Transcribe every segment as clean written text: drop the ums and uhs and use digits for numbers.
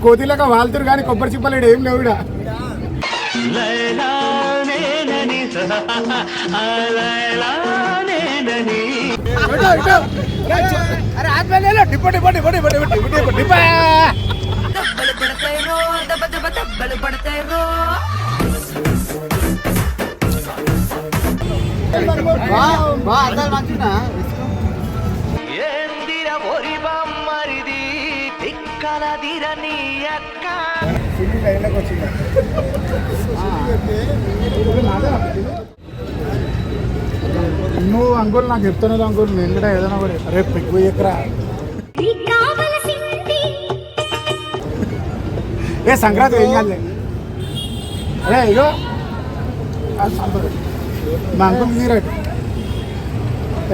కోతిలాగా వాళ్తురు కానీ కొబ్బరి చిప్పలేడు ఏం లేవు ఇక్కడ. నువ్వు అంకుల్ నాకు చెప్తున్నది అంకుల్, నేను కూడా ఏదైనా కూడా రేపు ఎక్కువ ఎక్కరా ఏ సంక్రాంతి ఏం కాదు. అరే ఇగో మా అంకుల్ తీరాడు.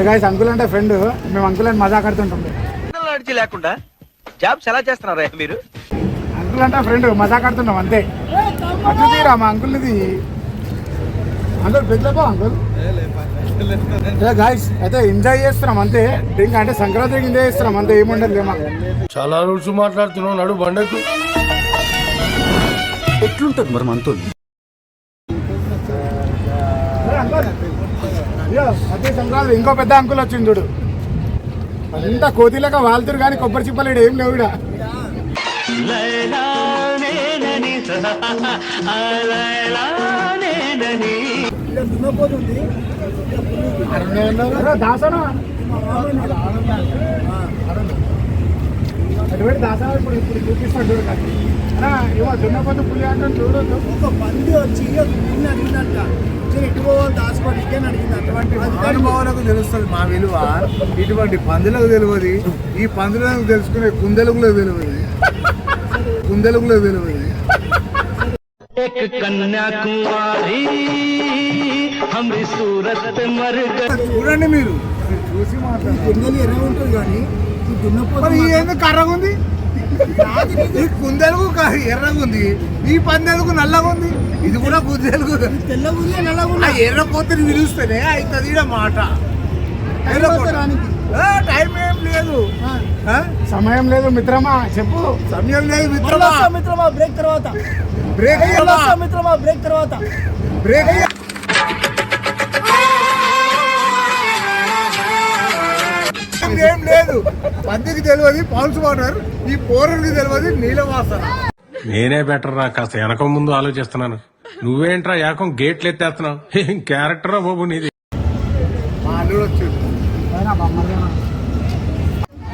గాయస్ అంకుల్ అంటే ఫ్రెండ్, మేము అంకుల్ అని మజా కడుతుంటాం. లేకుండా జాబ్స్ ఎలా చేస్తున్నారా మీరు? అంకుల్ అంటే ఫ్రెండ్ మజా కడుతున్నాం అంతే. అట్లా తీరా మా అంకుల్ది. అంకుల్ పెద్దపో అంకుల్. గాయస్ అయితే ఎంజాయ్ చేస్తున్నాం అంతే. డ్రింక్ అంటే సంక్రాంతికి ఎంజాయ్ చేస్తున్నాం అంతే, ఏముండదు లేమా. చాలా రూల్స్ మాట్లాడుతున్నావు, నడు బండకు. ఎట్లుంటది మరి మనతో? అదే సంక్రాంతి ఇంకో పెద్ద అంకుల్ వచ్చింది చూడు. అంతా కోతిలాగా వాళ్తురు కానీ కొబ్బరి చిప్పలేడు ఏం లేవు ఇక్కడ. దాసనా అటువంటి దాసనా ఇప్పుడు ఇప్పుడు చూపిస్తాడు చూడు. ఏమో దున్నపోతు పులి అంటే చూడొద్దు. ఒక పంది వచ్చి అడిగినట్ట ఎటు దాచుకోండి అడిగింది. అటువంటి అనుభవాలకు తెలుస్తుంది మా విలువ. ఇటువంటి పందులకు తెలియదు, ఈ పందులకు తెలుసుకునే కుందెలుగులో తెలియదు, కుందెలుగులో తెలియదు. చూడండి మీరు చూసి మాట్లాడారు ఎర్ర ఉంటుంది కానీ ఎందుకు కర్రగా ఉంది? ఈ కుందెలుగు ఎర్రగా ఉంది, ఈ పందెలుగు నల్లగా ఉంది. ఇది కూడా కుందెలుగు తెల్లగుంది నల్లగా. ఎర్ర కోతిని పిలుస్తేనే అవుతుంది ఈడ మాట. టైం ఏం లేదు, సమయం లేదు మిత్రమా. చెప్పు సమయం లేదు మిత్రమా. మిత్రమా బ్రేక్ తర్వాత బ్రేక్ మిత్రమా బ్రేక్ తర్వాత బ్రేక్ ఏం లేదు. పందికి తెలియదు పౌల్స్ వాటర్, ఈ పోరుకి తెలియదు నీళ్ళ వాసన. నేనే బెటర్ రా, కాస్త వెనక ముందు ఆలోచిస్తున్నాను. నువ్వేంట్రా ఏకం గేట్లు ఎత్తేస్తున్నావు? ఏం క్యారెక్టరా బాబు నీది. మా అల్లుడు వచ్చింది.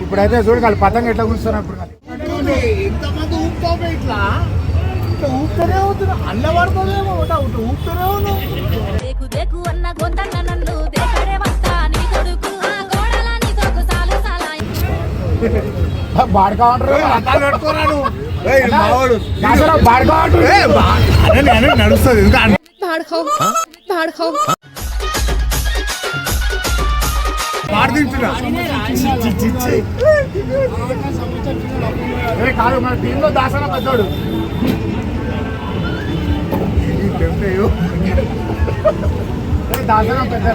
ఇప్పుడైతే చూడు వాళ్ళు పతంగ ఎట్లా కూర్చున్నారు. ఇప్పుడు ఎంతమంది ఊపుతావు ఇట్లా ఇట్లా ఊపుతూనే అవుతున్నా. అల్ల పడుతుందేమో ఊపుతూనే ఉన్నావు. బాడకా నడుస్తుంది కాదు మన టీంలో దాసన పెద్దోడు. దాసన పెద్ద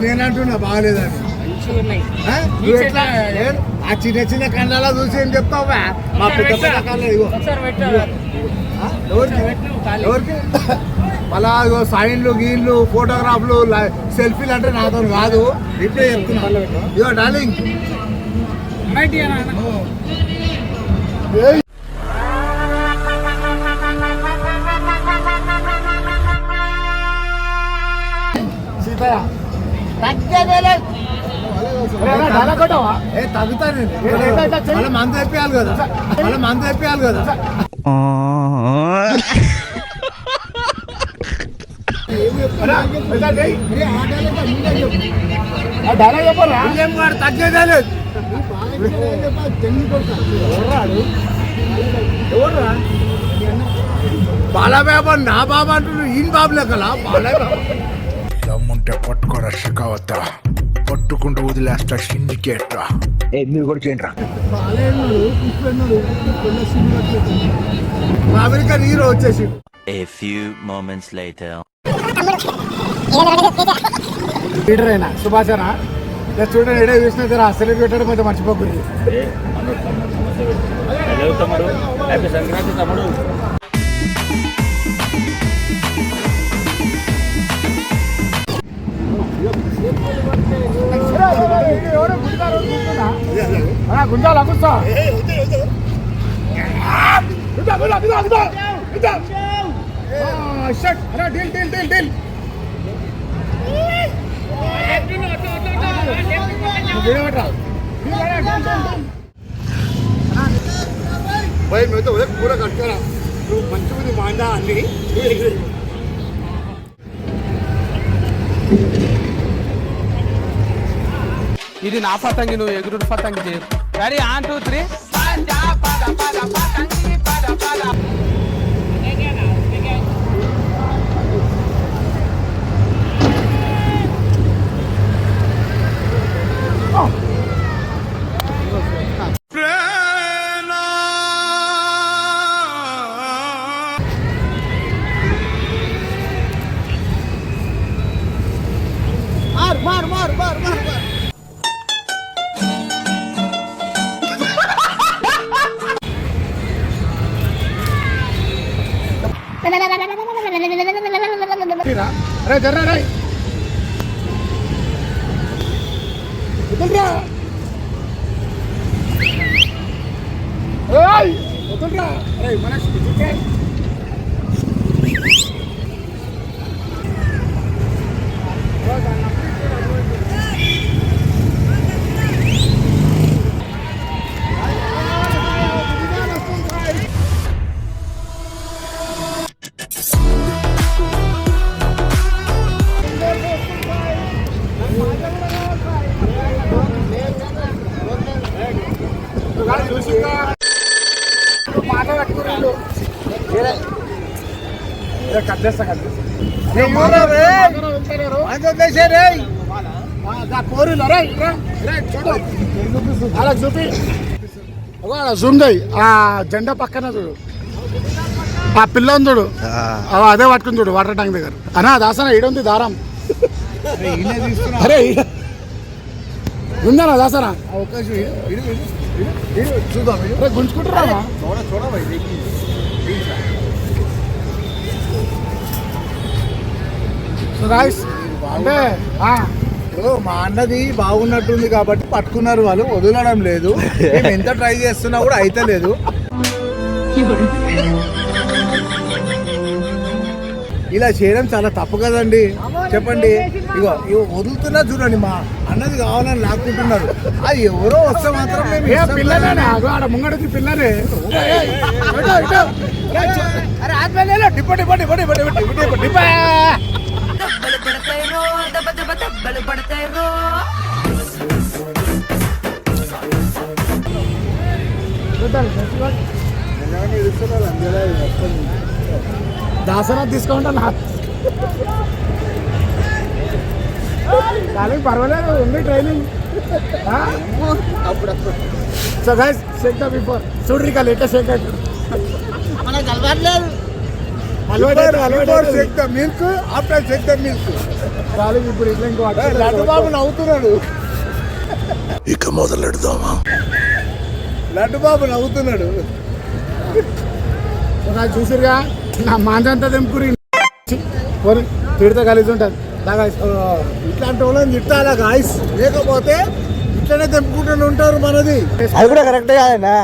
నేను అంటున్నా బాగాలేదని. ఆ చిన్న చిన్న కళ్ళలా చూసి ఏం చెప్తావా? మా పెద్ద పెద్ద కళ్ళ ఎవరికి అలా సైన్లు గీన్లు ఫోటోగ్రాఫ్లు సెల్ఫీలు అంటే నాతో కాదు. ఇప్పుడే చెప్తున్నా. ఇగో డార్లింగ్ సీతయ్య తగ్గుతా నేను మందు అయిపోయాలి కదా, మళ్ళీ మందు అయిపోయాలి కదా. తగ్గేదే లేదు. బాలా బాబా నా బాబా అంటున్నాడు. ఈయన బాబు లెక్కలా బాలా బాబా. పట్టుకుంటే పట్టుకోరా షికావత, పట్టుకుంటూ వదిలేస్తా సిండికేట్. మీరు కూడా చేయండి రా. అమెరికన్ హీరో వచ్చేసి A few moments later. Leader అయినా సుభాషనా చూడండి, ఎడే చూసిన జర సెలెక్ట్ పెట్టడం అయితే మర్చిపోకూడదు. గుంజాలా కూర్చో. భయ మీతో కూర కట్టారా నువ్వు మంచి మంది మాండా అన్ని ఇది నా పతంగి, నువ్వు ఎగురు పతంగి చేయు. రెడీ 1 2 3. అరే జర్రా రే వదలరా, వదలరా. అరే మనస్ జూమ్ చేయి. ఆ జెండా పక్కన చూడు, ఆ పిల్ల ఉంది చూడు, అదే పట్టుకుని చూడు వాటర్ ట్యాంక్ దగ్గర. అనా దాసన ఈడుంది దారం. అరే ఉందనా దాసన చూద్దాం గుంజుకుంటున్నా. అంటే ఇప్పుడు మా అన్నది బాగున్నట్టుంది కాబట్టి పట్టుకున్నారు వాళ్ళు, వదలడం లేదు. మేము ఎంత ట్రై చేస్తున్నా కూడా అయితే లేదు. ఇలా చేయడం చాలా తప్పు కదండి, చెప్పండి. ఇగో వదులుతున్నా చూడండి, మా అన్నది కావాలని లాక్కుంటున్నారు. అది ఎవరో వస్తే మాత్రం మేము పిల్లనే ఆడ ముంగడికి పిల్లనే. డిపో డిపో డిపో డిపో డిపో డిపో దాసనా తీసుకుంటా నా కానీ పర్వాలేదు, ఉంది training. So guys shake the before చూడ్రి కా లేట షేక్ అవుతుంది. మనకు అలవాట్లేదు. Shake the milk after shake the milk. College ఇప్పుడు ఇట్లా ఇంకో లడ్డు బాబు నవ్వుతున్నాడు. ఇక మొదలెడదామా? లడ్డు బాబు నవ్వుతున్నాడు. చూసిరుగా నా మాంజంతా తెంపుకురి తిడితే కలిసి ఉంటుంది. ఇట్లాంటి వాళ్ళని తిట్టాలా గాయస్, లేకపోతే ఇట్లనే తెంపుకుంటూ ఉంటారు మనది. అది కూడా కరెక్టే కాదన్నా.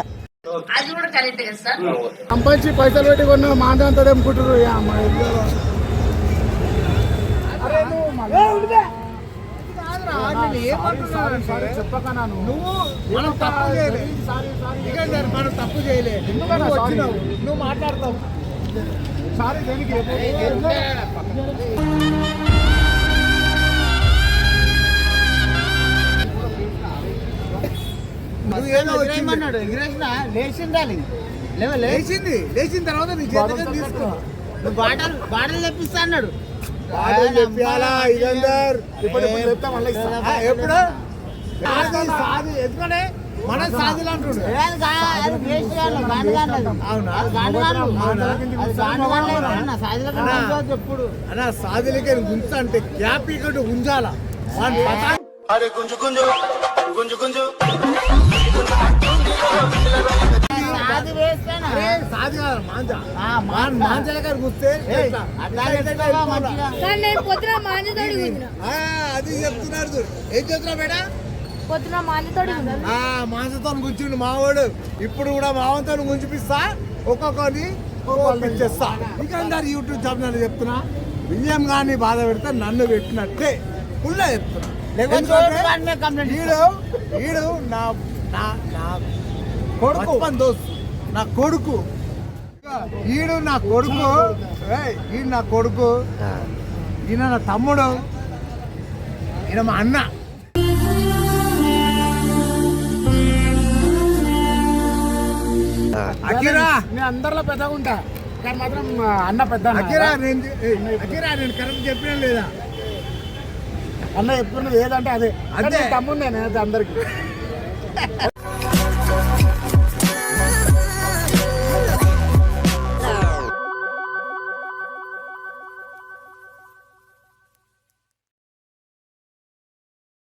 సంపాదించి పైసలు పెట్టి కొన్న మాంజంతా తెంపుకుంటారు. చెప్పకనా మనం తప్పు చేయలేదు, మనం తప్పు చేయలేదు. నువ్వు మాట్లాడతావు సారీ దేనికి? లేచింది, లేచిన తర్వాత నీ చేతికి తీసుకున్నావు. బాటలు తెప్పిస్తా అన్నాడు. బాధలు చెప్పాలా ఇదందర్ ఇప్పుడు చెప్తా మళ్ళీ ఇస్తా. ఎప్పుడు సాధి ఎందుకనే మన సాధులు అంటుండే అవునా ఎప్పుడు అన్నా సాధులకి గుంజ అంటే గ్యాప్ ఇక్కడ గుంజాల వాని పతా- అరే, సాధు కాదు, మాంజ. మాంజ దగ్గర గుస్తే ఎట్లా? కానీ నేను పొద్దున మాంజతోడి గుంజిన అది చెప్తున్నారు చూడు. ఏం చెప్తున్నా మేడం పొద్దున మాంజతోడి గుంజిన మాంసతో గుంచిండు మావాడు. ఇప్పుడు కూడా మావంతో గుంచిపిస్తా, ఒక్కొక్కరిని పంపించేస్తా. ఇంకా యూట్యూబ్ ఛానల్ చెప్తున్నా, విజయం గాని బాధ పెడితే నన్ను పెట్టినట్టే ఫుల్లా చెప్తున్నా. లేకపోతే ఈడు నా నా నా కొడుకు దోస్తు, నా కొడుకు ఈడు నా కొడుకు. ఈయన నా కొడుకు, ఈయన నా తమ్ముడు, ఈయన మా అన్న. అఖిరా నేను అందరిలో పెద్దగా ఉంటా కానీ మాత్రం అన్న పెద్ద అన్న. అఖిరా నేను కరెక్ట్ చెప్పినా లేదా? అన్న చెప్తున్నది ఏదంటే అదే అంతే. తమ్ముడు నేను అందరికి